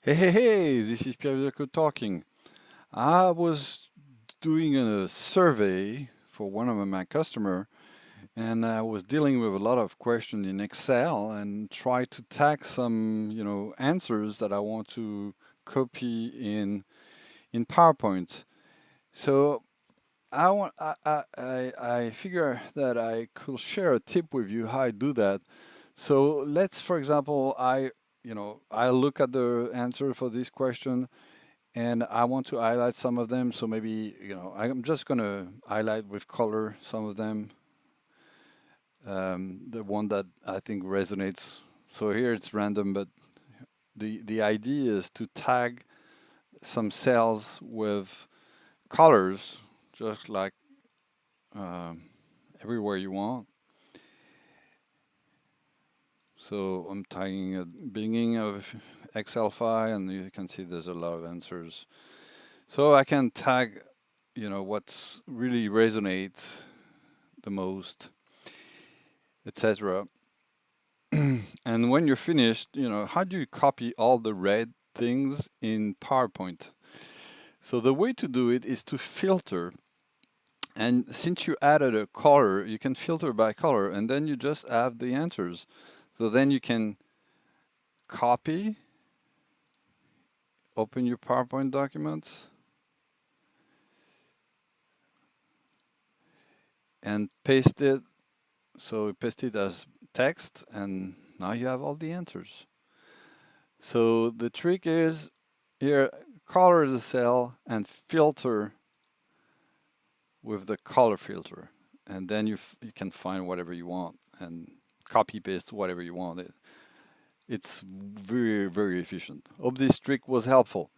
Hey, this is Pierre Vilco talking. I was doing a survey for one of my customer, and I was dealing with a lot of questions in Excel and try to tag some, answers that I want to copy in PowerPoint. So I figure that I could share a tip with you how I do that. So let's, for example, I look at the answer for this question and I want to highlight some of them. So maybe, I'm just going to highlight with color some of them, the one that I think resonates. So here it's random, but the idea is to tag some cells with colors, just like um, everywhere you want. So I'm tagging at beginning of Excel file, and you can see there's a lot of answers. So I can tag, what's really resonates the most, etc. And when you're finished, how do you copy all the red things in PowerPoint? So the way to do it is to filter. And since you added a color, you can filter by color, and then you just have the answers. So then you can copy, open your PowerPoint documents, and paste it. So we paste it as text, and now you have all the answers. So the trick is here, color the cell and filter with the color filter. And then you can find whatever you want and copy paste whatever you want. It's very, very efficient. Hope this trick was helpful.